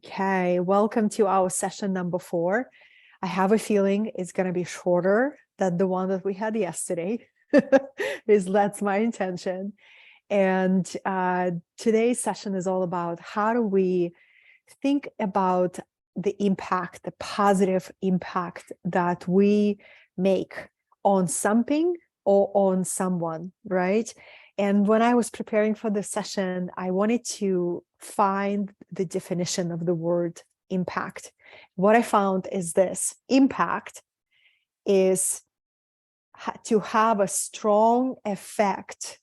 Okay, welcome to our session number 4. I have a feeling it's going to be shorter than the one that we had yesterday. That's my intention. And today's session is all about how do we think about the impact, the positive impact that we make on something or on someone, right? And when I was preparing for this session, I wanted to find the definition of the word impact. What I found is this: impact is to have a strong effect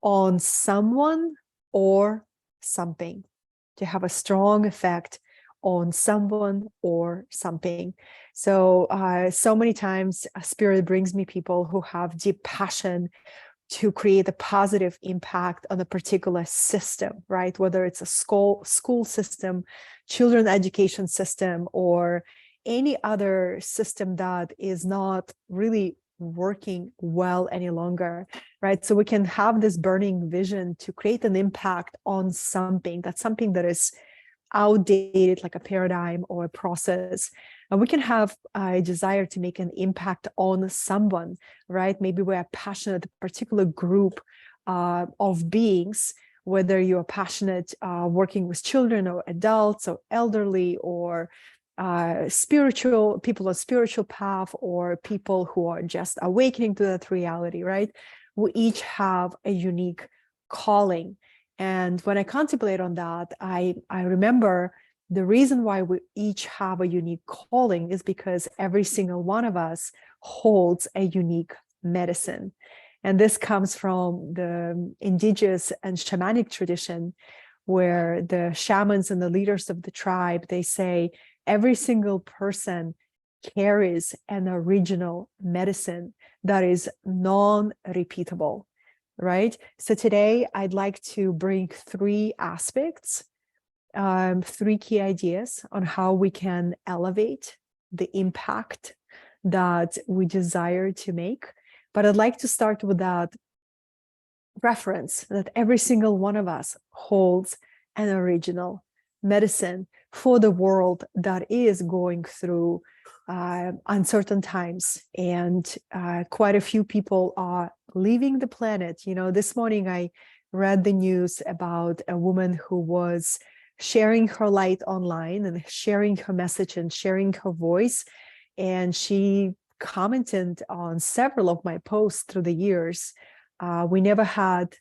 on someone or something, to have a strong effect on someone or something. So, so many times Spirit brings me people who have deep passion to create a positive impact on a particular system, right? Whether it's a school system, children education system, or any other system that is not really working well any longer, right? So we can have this burning vision to create an impact on something. That's something that is outdated, like a paradigm or a process. And we can have a desire to make an impact on someone, right? Maybe we're passionate, a particular group of beings, whether you're passionate working with children or adults or elderly or spiritual people on spiritual path, or people who are just awakening to that reality, right? We each have a unique calling. And when I contemplate on that, I remember the reason why we each have a unique calling is because every single one of us holds a unique medicine. And this comes from the indigenous and shamanic tradition, where the shamans and the leaders of the tribe, they say every single person carries an original medicine that is non-repeatable. Right? So today I'd like to bring 3 aspects, 3 key ideas on how we can elevate the impact that we desire to make. But I'd like to start with that reference that every single one of us holds an original medicine for the world that is going through uncertain times, and quite a few people are leaving the planet. You know, this morning I read the news about a woman who was sharing her light online and sharing her message and sharing her voice, and she commented on several of my posts through the years. We never had,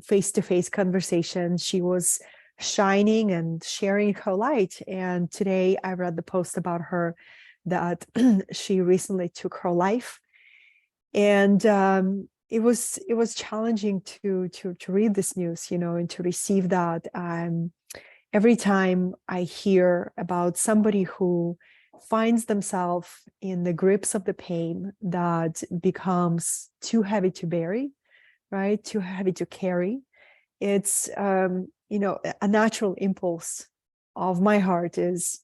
face-to-face conversation. She was shining and sharing her light, and today I read the post about her that she recently took her life, and it was challenging to read this news, and to receive that. Every time I hear about somebody who finds themselves in the grips of the pain that becomes too heavy to bear, right? Too heavy to carry. It's a natural impulse of my heart is,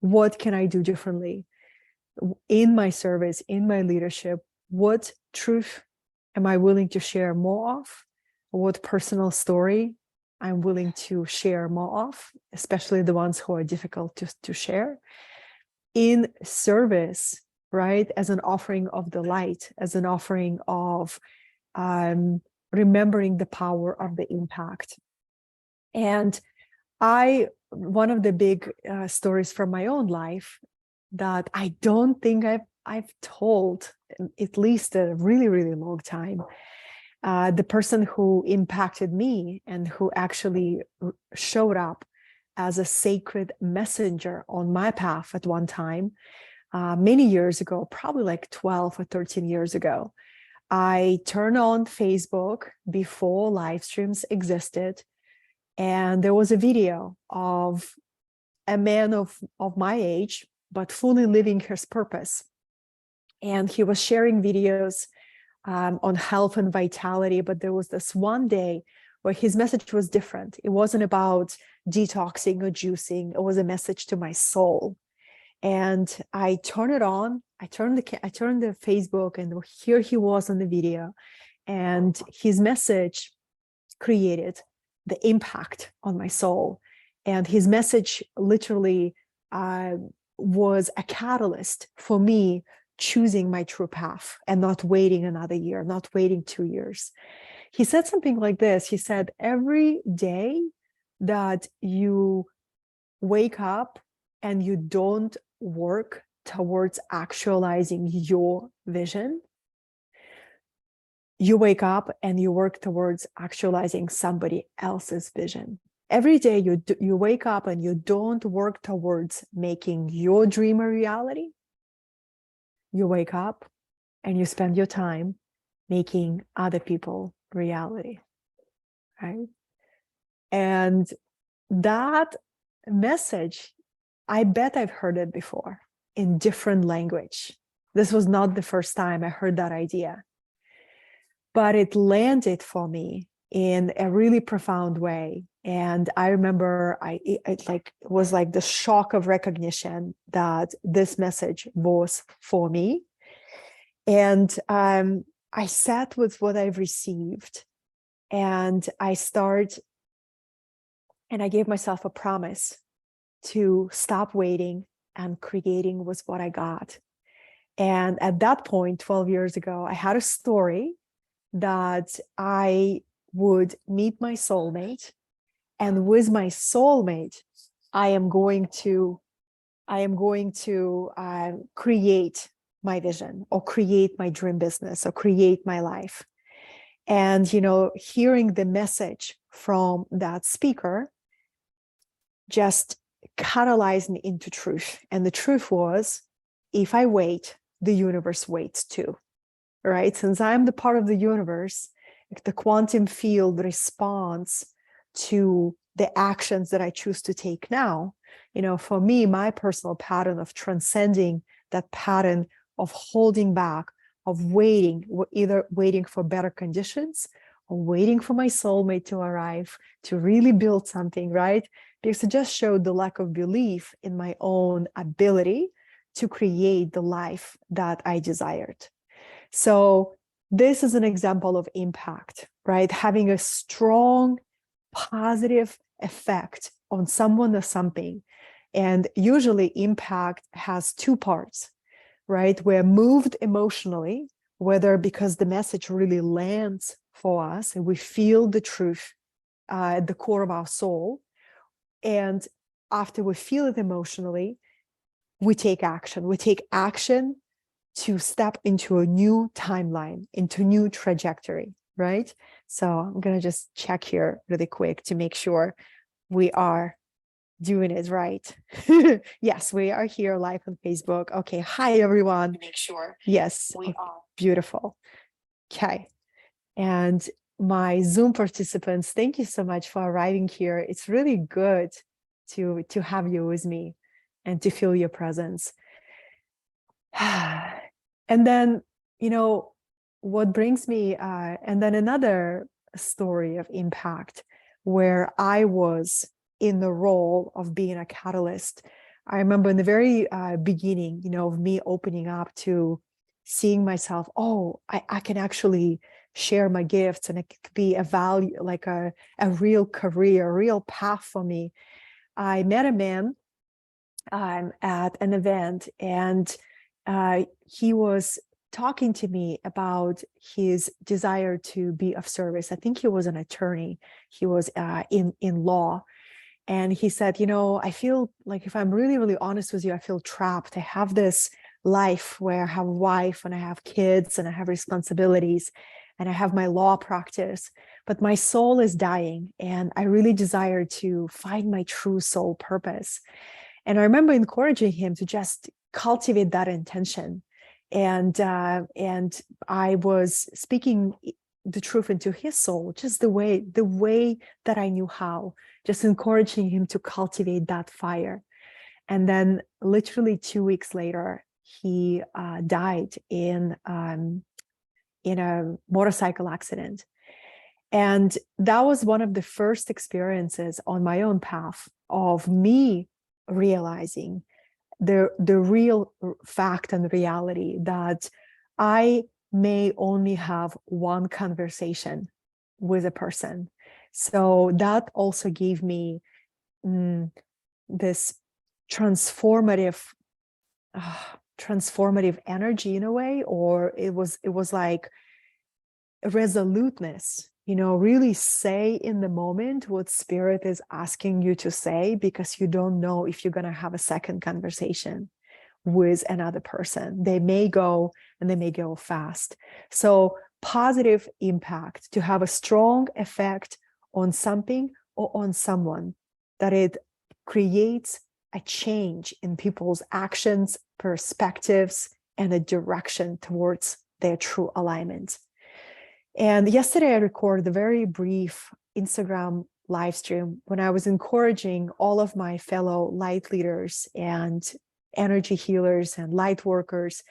what can I do differently in my service, in my leadership? What truth am I willing to share more of? What personal story I'm willing to share more of, especially the ones who are difficult to share in service, right? As an offering of the light, as an offering of remembering the power of the impact. And one of the big stories from my own life that I don't think I've told, at least a really, really long time, the person who impacted me and who actually showed up as a sacred messenger on my path at one time, many years ago, probably like 12 or 13 years ago. I turned on Facebook before live streams existed, and there was a video of a man of my age, but fully living his purpose. And he was sharing videos on health and vitality, but there was this one day where his message was different. It wasn't about detoxing or juicing. It was a message to my soul. And I turned it on. I turned the Facebook, and here he was on the video, and his message created the impact on my soul. And his message literally was a catalyst for me choosing my true path and not waiting another year, not waiting 2 years. He said something like this. He said, every day that you wake up and you don't work towards actualizing your vision, you wake up and you work towards actualizing somebody else's vision. Every day you wake up and you don't work towards making your dream a reality, you wake up and you spend your time making other people reality, right? And that message, I bet I've heard it before in different language. This was not the first time I heard that idea, but it landed for me in a really profound way. And I remember it was like the shock of recognition that this message was for me. And I sat with what I've received, and I gave myself a promise to stop waiting and creating with what I got. And at that point, 12 years ago, I had a story that I would meet my soulmate, and with my soulmate, I am going to create my vision, or create my dream business, or create my life. And, hearing the message from that speaker just catalyzed me into truth. And the truth was, if I wait, the universe waits too, right? Since I'm the part of the universe, the quantum field responds to the actions that I choose to take now. For me, my personal pattern of transcending that pattern of holding back, of waiting, either waiting for better conditions or waiting for my soulmate to arrive to really build something, right? Because it just showed the lack of belief in my own ability to create the life that I desired. So this is an example of impact, right? Having a strong, positive effect on someone or something. And usually impact has two parts, right? We're moved emotionally, whether because the message really lands for us and we feel the truth at the core of our soul. And after we feel it emotionally, we take action. We take action to step into a new timeline, into new trajectory, right? So I'm going to just check here really quick to make sure we are doing it right. Yes, we are here live on Facebook. Okay. Hi, everyone. Make sure. Yes, we are. Beautiful. Okay. And my Zoom participants, thank you so much for arriving here. It's really good to have you with me and to feel your presence. And then, what brings me, and then another story of impact where I was in the role of being a catalyst. I remember in the very beginning, of me opening up to seeing myself, I can actually share my gifts, and it could be a value, like a real career, a real path for me. I met a man at an event, and he was talking to me about his desire to be of service. I think he was an attorney. He was in law. And he said, I feel like, if I'm really, really honest with you, I feel trapped. I have this life where I have a wife and I have kids and I have responsibilities and I have my law practice, but my soul is dying and I really desire to find my true soul purpose. And I remember encouraging him to just cultivate that intention. And I was speaking the truth into his soul, just the way that I knew how, just encouraging him to cultivate that fire. And then literally 2 weeks later, he died in a motorcycle accident. And that was one of the first experiences on my own path of me realizing the real fact and reality that I may only have one conversation with a person. So that also gave me this transformative transformative energy in a way, or it was like resoluteness, really say in the moment what spirit is asking you to say, because you don't know if you're going to have a second conversation with another person. They may go and they may go fast. So positive impact, to have a strong effect on something or on someone, that it creates a change in people's actions, perspectives, and a direction towards their true alignment. And yesterday I recorded a very brief Instagram live stream when I was encouraging all of my fellow light leaders and energy healers and light workers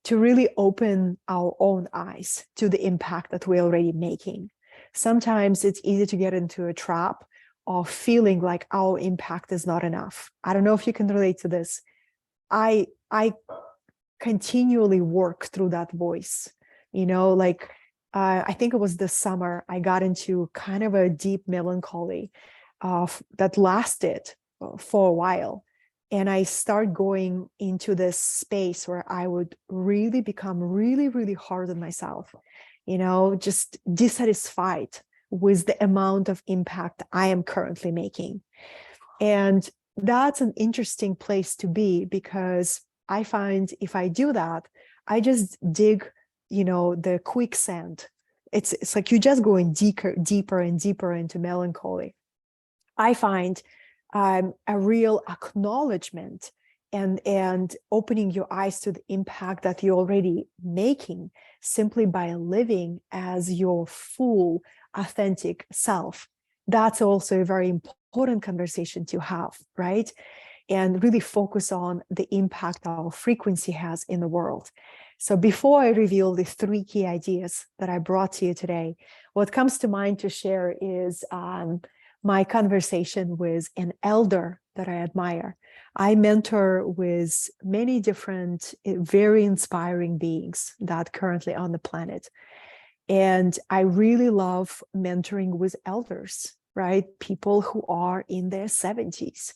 to really open our own eyes to the impact that we're already making. Sometimes it's easy to get into a trap of feeling like our impact is not enough. I don't know if you can relate to this. I continually work through that voice, like I think it was this summer, I got into kind of a deep melancholy that lasted for a while. And I start going into this space where I would really become really, really hard on myself, just dissatisfied with the amount of impact I am currently making. And that's an interesting place to be, because I find if I do that, I just dig the quicksand. It's like you're just going deeper and deeper into melancholy. I find a real acknowledgement and opening your eyes to the impact that you're already making simply by living as your full, authentic self. That's also a very important conversation to have, right? And really focus on the impact our frequency has in the world. So before I reveal the 3 key ideas that I brought to you today, what comes to mind to share is my conversation with an elder that I admire. I mentor with many different, very inspiring beings that currently on the planet. And I really love mentoring with elders, right? People who are in their 70s.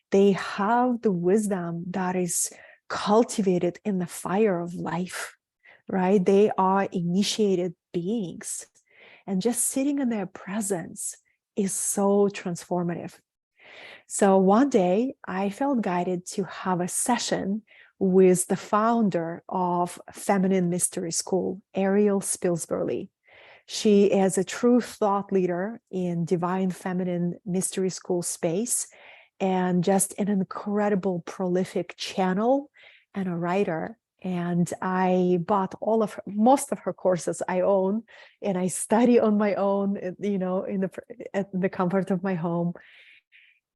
They have the wisdom that is cultivated in the fire of life, right? They are initiated beings. And just sitting in their presence is so transformative. So one day I felt guided to have a session with the founder of Feminine Mystery School, Ariel Spilsbury. She is a true thought leader in divine feminine mystery school space, and just an incredible prolific channel and a writer. And I bought most of her courses I own, and I study on my own, at the comfort of my home.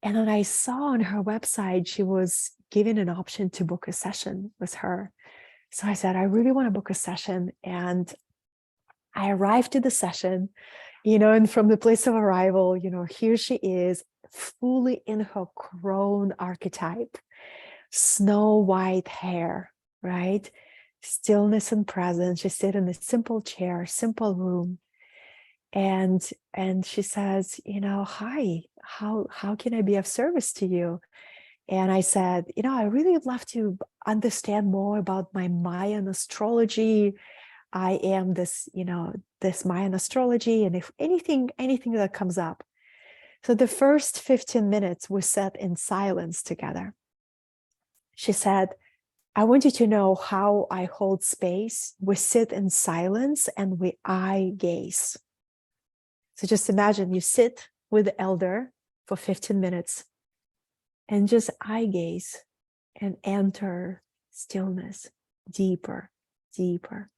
And then I saw on her website, she was giving an option to book a session with her. So I said, I really want to book a session. And I arrived to the session, and from the place of arrival, here she is, fully in her crone archetype, snow white hair, right? Stillness and presence. She sits in a simple chair, simple room. And she says, hi, how can I be of service to you? And I said, I really would love to understand more about my Mayan astrology. I am this Mayan astrology, and if anything that comes up. So the first 15 minutes we sat in silence together. She said, I want you to know how I hold space. We sit in silence and we eye gaze. So just imagine you sit with the elder for 15 minutes and just eye gaze and enter stillness, deeper, deeper,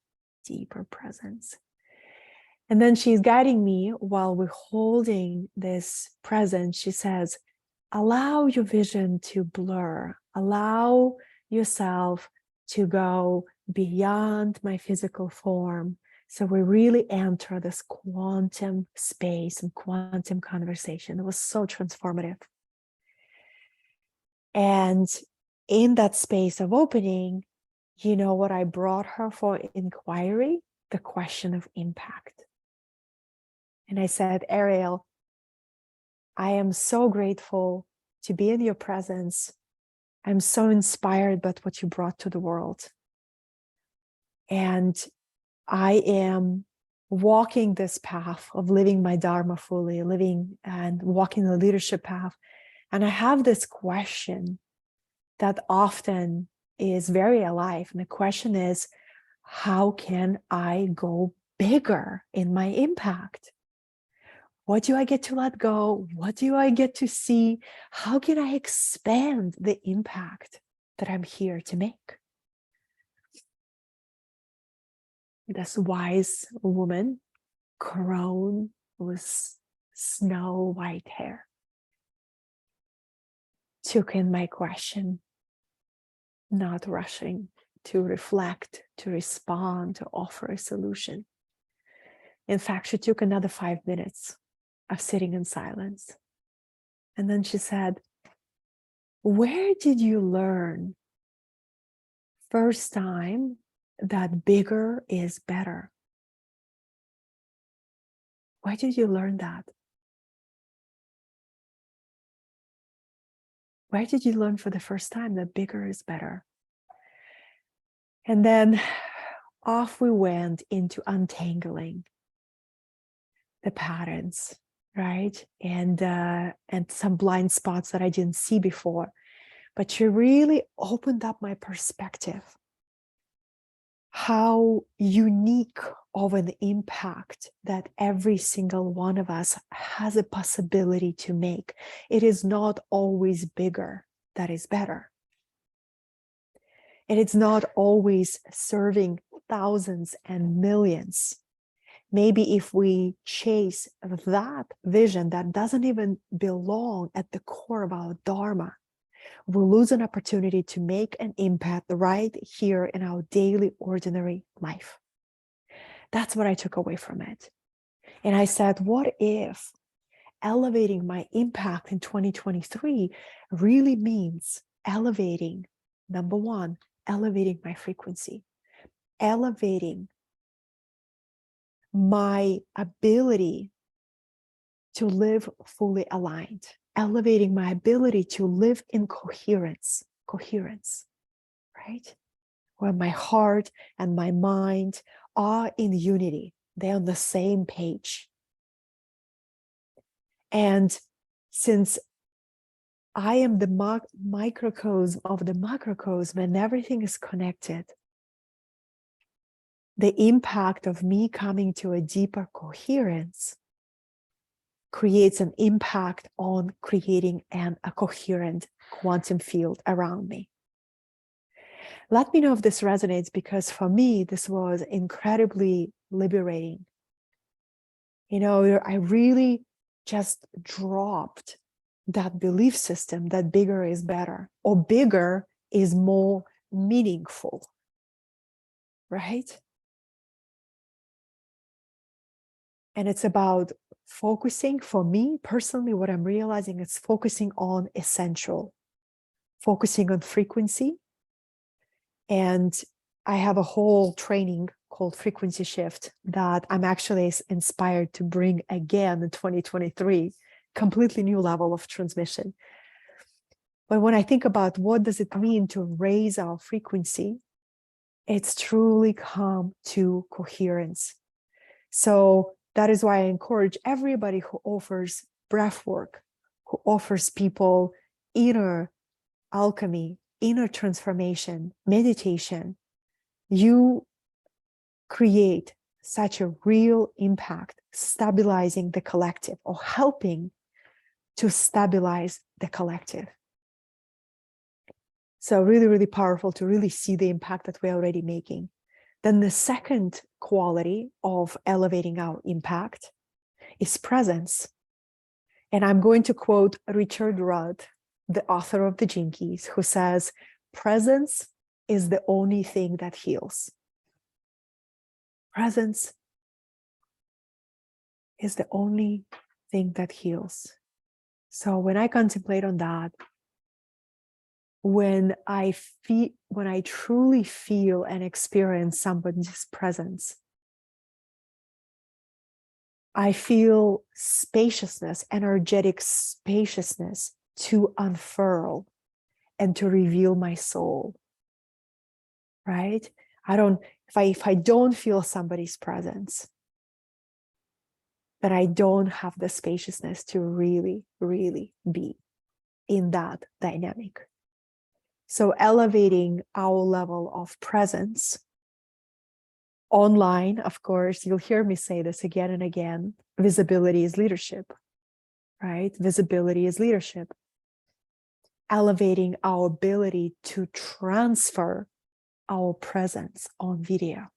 deeper presence. And then she's guiding me while we're holding this presence. She says, allow your vision to blur. Allow yourself to go beyond my physical form. So we really enter this quantum space and quantum conversation. It was so transformative. And in that space of opening, what I brought her for inquiry? The question of impact. And I said, Ariel, I am so grateful to be in your presence. I'm so inspired by what you brought to the world. And I am walking this path of living my Dharma fully, living and walking the leadership path. And I have this question that often is very alive. And the question is, how can I go bigger in my impact? What do I get to let go? What do I get to see? How can I expand the impact that I'm here to make? This wise woman, crowned with snow white hair, took in my question, not rushing to reflect, to respond, to offer a solution. In fact, she took another 5 minutes of sitting in silence. And then she said, where did you learn first time that bigger is better? Why did you learn that? Where did you learn for the first time that bigger is better? And then off we went into untangling the patterns, right? And some blind spots that I didn't see before. But she really opened up my perspective. How unique of an impact that every single one of us has a possibility to make. It is not always bigger that is better. And it's not always serving thousands and millions. Maybe if we chase that vision that doesn't even belong at the core of our Dharma, we'll lose an opportunity to make an impact right here in our daily, ordinary life. That's what I took away from it. And I said, what if elevating my impact in 2023 really means elevating, number one, elevating my frequency, elevating my ability to live fully aligned, elevating my ability to live in coherence, right? Where my heart and my mind are in unity. They're on the same page. And since I am the microcosm of the macrocosm and everything is connected, the impact of me coming to a deeper coherence creates an impact on creating a coherent quantum field around me. Let me know if this resonates, because for me, this was incredibly liberating. You know, I really just dropped that belief system that bigger is better, or bigger is more meaningful, right? And it's about focusing, for me personally, what I'm realizing is focusing on essential, focusing on frequency. And I have a whole training called Frequency Shift that I'm actually inspired to bring again in 2023, completely new level of transmission. But when I think about what does it mean to raise our frequency, it's truly come to coherence. So that is why I encourage everybody who offers breath work, who offers people inner alchemy, inner transformation, meditation, you create such a real impact stabilizing the collective, or helping to stabilize the collective. So really, really powerful to really see the impact that we're already making. Then the second quality of elevating our impact is presence. And I'm going to quote Richard Rudd, the author of the Gene Keys, who says, presence is the only thing that heals. Presence is the only thing that heals. So when I contemplate on that, when I truly feel and experience somebody's presence, I feel spaciousness, energetic spaciousness to unfurl and to reveal my soul, right? If I don't feel somebody's presence, then I don't have the spaciousness to really, really be in that dynamic. So elevating our level of presence online, of course, you'll hear me say this again and again, visibility is leadership, right? Visibility is leadership. Elevating our ability to transfer our presence on video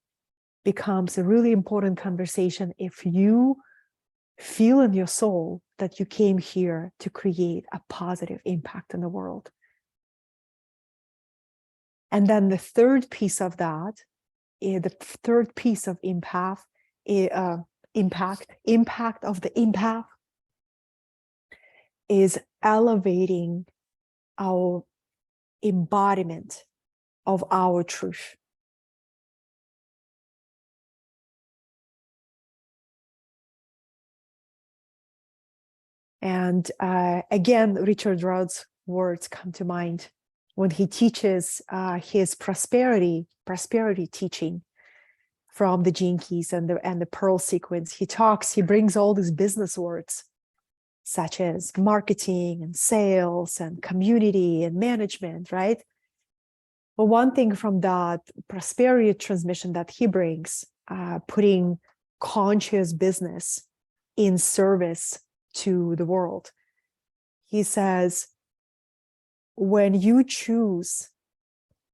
becomes a really important conversation if you feel in your soul that you came here to create a positive impact in the world. And then the third piece of that, the third piece of impact of the empath is elevating our embodiment of our truth. And again, Richard Rudd's words come to mind when he teaches his prosperity teaching from the Gene Keys and the Pearl sequence. He brings all these business words such as marketing and sales and community and management, right? But one thing from that prosperity transmission that he brings, putting conscious business in service to the world. He says, when you choose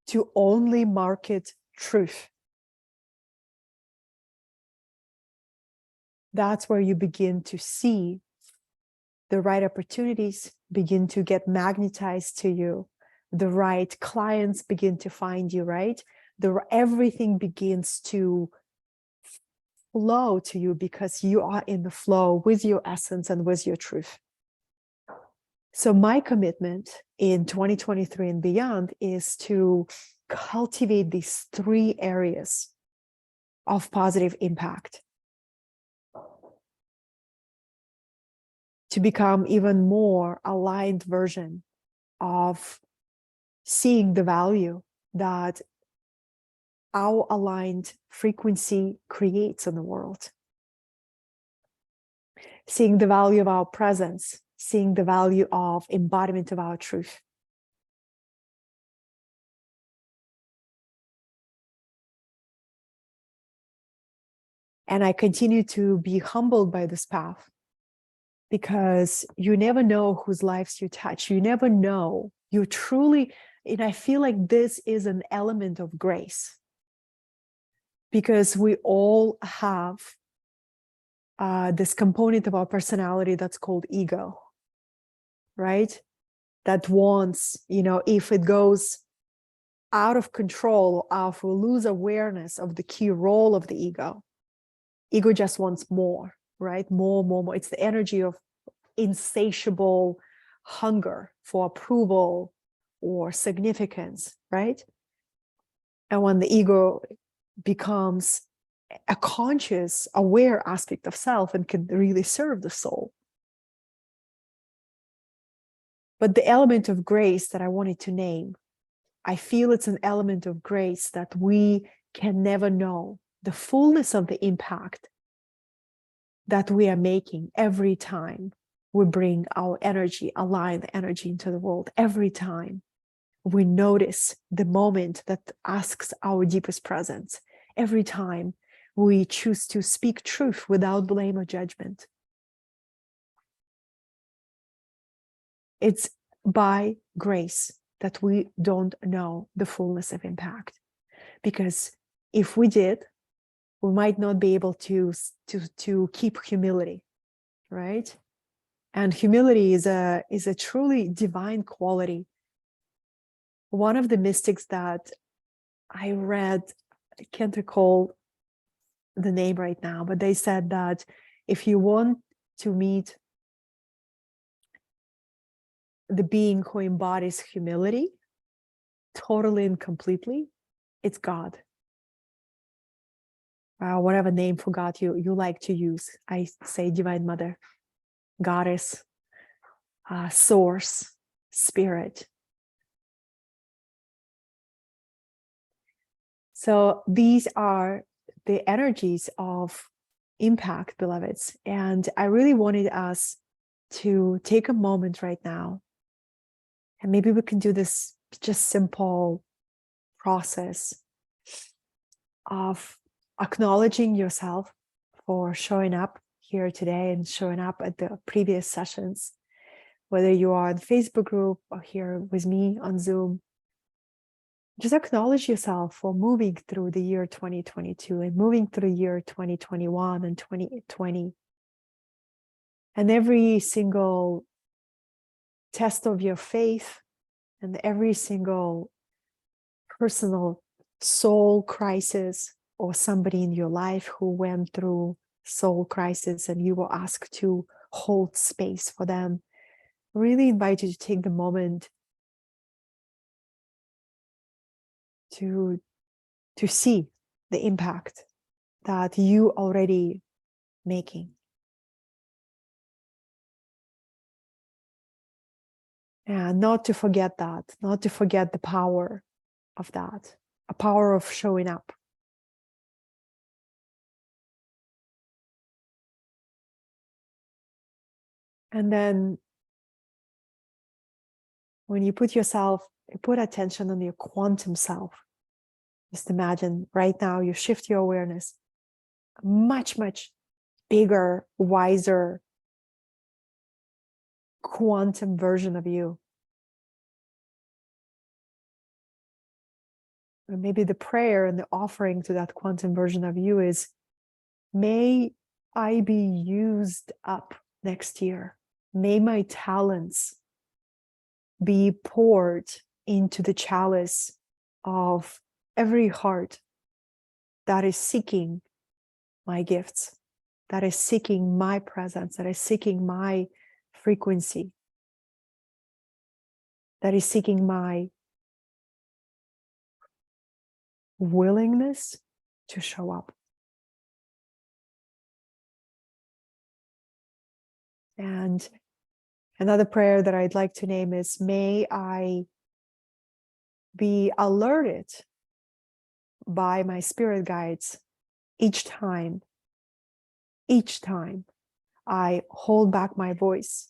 to only market truth, that's where you begin to see the right opportunities begin to get magnetized to you. The right clients begin to find you, right? Everything begins to flow to you because you are in the flow with your essence and with your truth. So my commitment in 2023 and beyond is to cultivate these three areas of positive impact, to become even more aligned version of seeing the value that our aligned frequency creates in the world. Seeing the value of our presence, seeing the value of embodiment of our truth. And I continue to be humbled by this path because you never know whose lives you touch. You never know. You truly, and I feel like this is an element of grace because we all have this component of our personality that's called ego, right? That wants, if it goes out of control, if we lose awareness of the key role of the ego just wants more, right? More. It's the energy of insatiable hunger for approval or significance, right? And when the ego becomes a conscious, aware aspect of self and can really serve the soul. But the element of grace that I wanted to name, I feel it's an element of grace that we can never know the fullness of the impact that we are making every time we bring our energy, align the energy into the world. Every time we notice the moment that asks our deepest presence. Every time we choose to speak truth without blame or judgment. It's by grace that we don't know the fullness of impact. Because if we did, we might not be able to keep humility, right? And humility is a truly divine quality. One of the mystics that I read, I can't recall the name right now, but they said that if you want to meet the being who embodies humility totally and completely, it's God. Whatever name for God you like to use. I say Divine Mother, Goddess, Source, spirit. So these are the energies of impact, beloveds. And I really wanted us to take a moment right now. And maybe we can do this just simple process of acknowledging yourself for showing up here today and showing up at the previous sessions, whether you are in the Facebook group or here with me on Zoom. Just acknowledge yourself for moving through the year 2022 and moving through the year 2021 and 2020. And every single test of your faith and every single personal soul crisis, or somebody in your life who went through soul crisis and you were asked to hold space for them, really invite you to take the moment to see the impact that you already making. And not to forget that, not to forget the power of that, a power of showing up. And then when you put attention on your quantum self, just imagine right now you shift your awareness, a much, much bigger, wiser quantum version of you. Or maybe the prayer and the offering to that quantum version of you is, may I be used up next year. May my talents be poured into the chalice of every heart that is seeking my gifts, that is seeking my presence, that is seeking my frequency, that is seeking my willingness to show up. And another prayer that I'd like to name is, may I be alerted by my spirit guides each time I hold back my voice,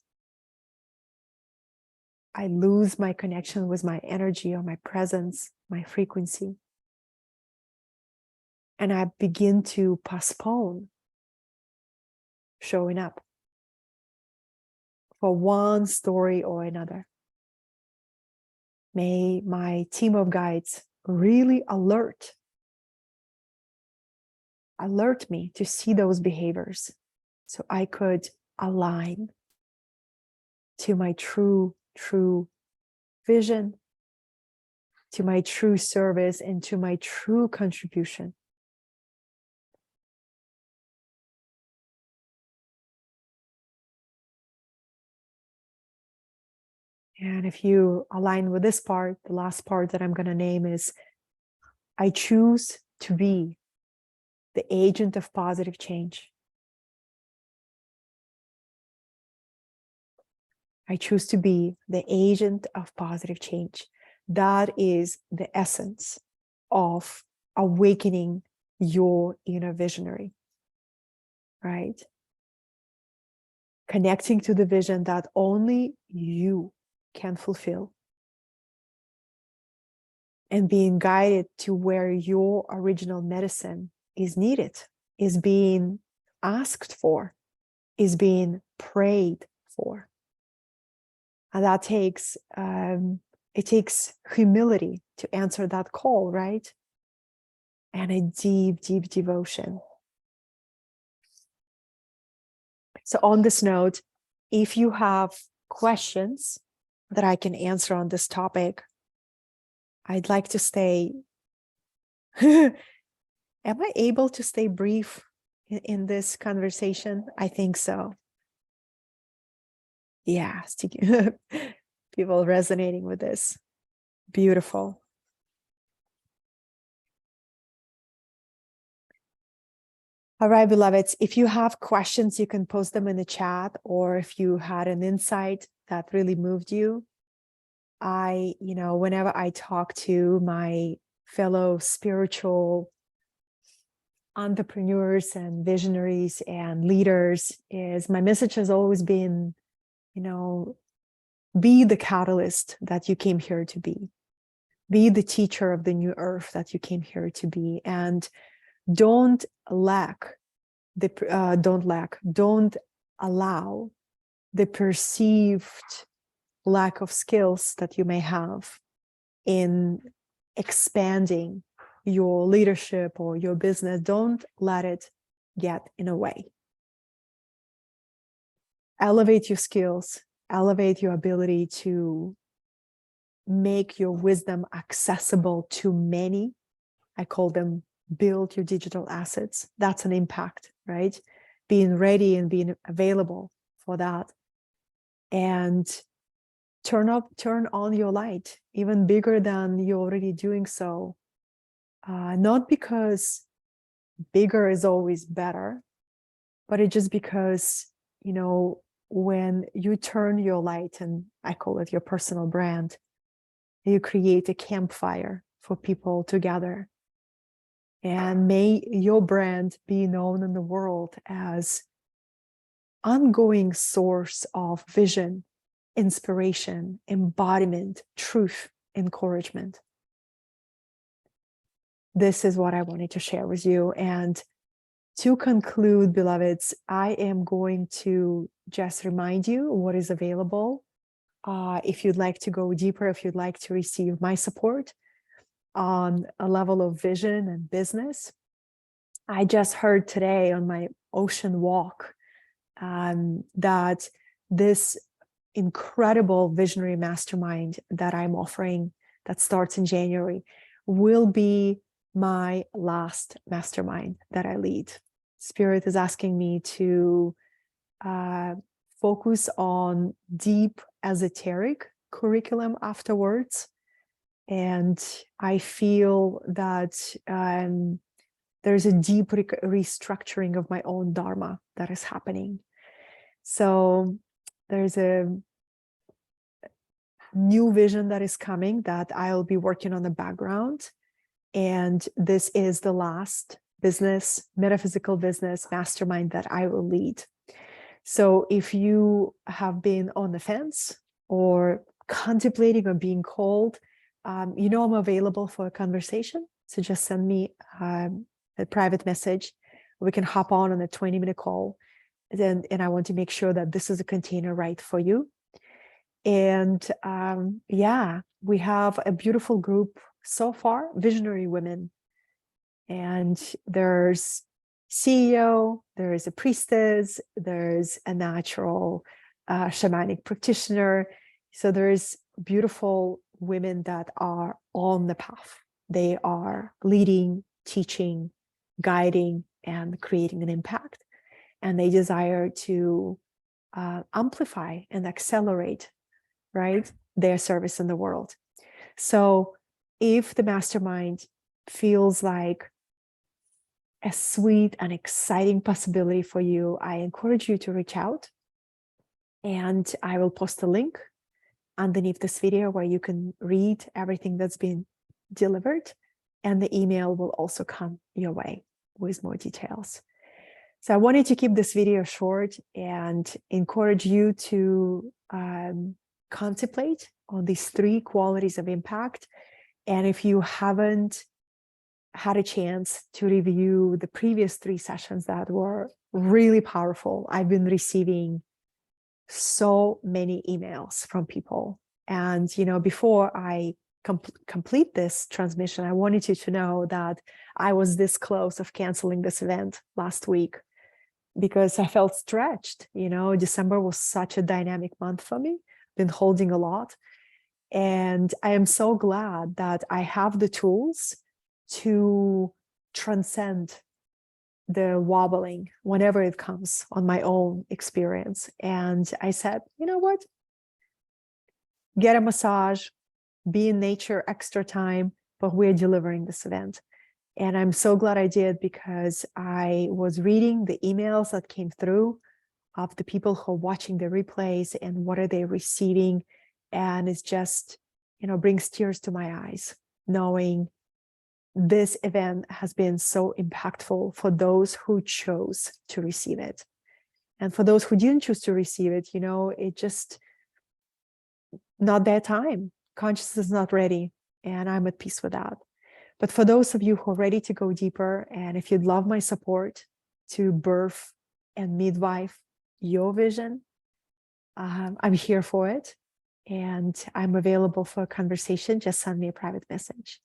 I lose my connection with my energy or my presence, my frequency, and I begin to postpone showing up for one story or another. May my team of guides really alert me to see those behaviors so I could align to my true vision, to my true service, and to my true contribution. And if you align with this part, the last part that I'm going to name is, I choose to be the agent of positive change. I choose to be the agent of positive change. That is the essence of awakening your inner visionary, right? Connecting to the vision that only you can fulfill. And being guided to where your original medicine is needed, is being asked for, is being prayed for. And that takes, it takes humility to answer that call, right? And a deep, deep devotion. So on this note, if you have questions that I can answer on this topic, I'd like to stay. Am I able to stay brief in this conversation? I think so. Yeah, people resonating with this. Beautiful. All right, beloveds, if you have questions, you can post them in the chat, or if you had an insight that really moved you, whenever I talk to my fellow spiritual entrepreneurs and visionaries and leaders, is my message has always been, be the catalyst that you came here to be. Be the teacher of the new earth that you came here to be. And don't allow the perceived lack of skills that you may have in expanding your leadership or your business. Don't let it get in a way. Elevate your skills, elevate your ability to make your wisdom accessible to many. I call them build your digital assets. That's an impact, right? Being ready and being available for that. And turn on your light, even bigger than you're already doing so. Not because bigger is always better, but it's just because, when you turn your light, and I call it your personal brand, you create a campfire for people to gather. And may your brand be known in the world as ongoing source of vision, inspiration, embodiment, truth, encouragement. This is what I wanted to share with you. And to conclude, beloveds, I am going to just remind you what is available. If you'd like to go deeper, if you'd like to receive my support on a level of vision and business. I just heard today on my ocean walk that this incredible Visionary Mastermind that I'm offering, that starts in January, will be my last mastermind that I lead. Spirit is asking me to focus on deep esoteric curriculum afterwards. And I feel that there's a deep restructuring of my own Dharma that is happening. So there's a new vision that is coming that I'll be working on the background. And this is the last metaphysical business mastermind that I will lead. So if you have been on the fence or contemplating or being called, I'm available for a conversation. So just send me a private message. We can hop on a 20-minute call. And I want to make sure that this is a container right for you. And we have a beautiful group so far, visionary women. And there's CEO, there's a priestess, there's a natural shamanic practitioner. So there's beautiful women that are on the path. They are leading, teaching, guiding, and creating an impact. And they desire to amplify and accelerate, right, their service in the world. So if the mastermind feels like a sweet and exciting possibility for you, I encourage you to reach out. And I will post a link underneath this video where you can read everything that's been delivered. And the email will also come your way with more details. So I wanted to keep this video short and encourage you to contemplate on these 3 qualities of impact. And if you haven't had a chance to review the previous 3 sessions that were really powerful, I've been receiving so many emails from people. And, before I complete this transmission, I wanted you to know that I was this close of canceling this event last week because I felt stretched. December was such a dynamic month for me, been holding a lot. And I am so glad that I have the tools to transcend the wobbling whenever it comes on my own experience. And I said, you know what? Get a massage, be in nature extra time, but we're delivering this event. And I'm so glad I did, because I was reading the emails that came through of the people who are watching the replays and what are they receiving. And it's just brings tears to my eyes, knowing this event has been so impactful for those who chose to receive it. And for those who didn't choose to receive it, it just not their time. Consciousness is not ready, and I'm at peace with that. But for those of you who are ready to go deeper, and if you'd love my support to birth and midwife your vision, I'm here for it. And I'm available for a conversation. Just send me a private message.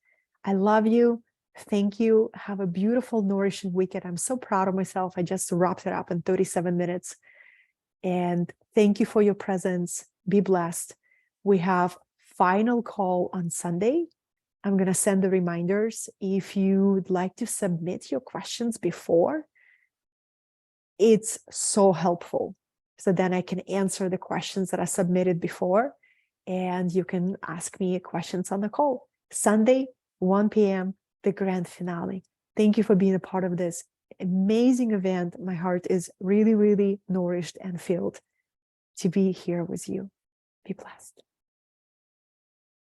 I love you. Thank you. Have a beautiful, nourishing weekend. I'm so proud of myself. I just wrapped it up in 37 minutes. And thank you for your presence. Be blessed. We have final call on Sunday. I'm going to send the reminders. If you'd like to submit your questions before, it's so helpful. So then I can answer the questions that I submitted before, and you can ask me questions on the call. Sunday, 1 p.m., the grand finale. Thank you for being a part of this amazing event. My heart is really, really nourished and filled to be here with you. Be blessed.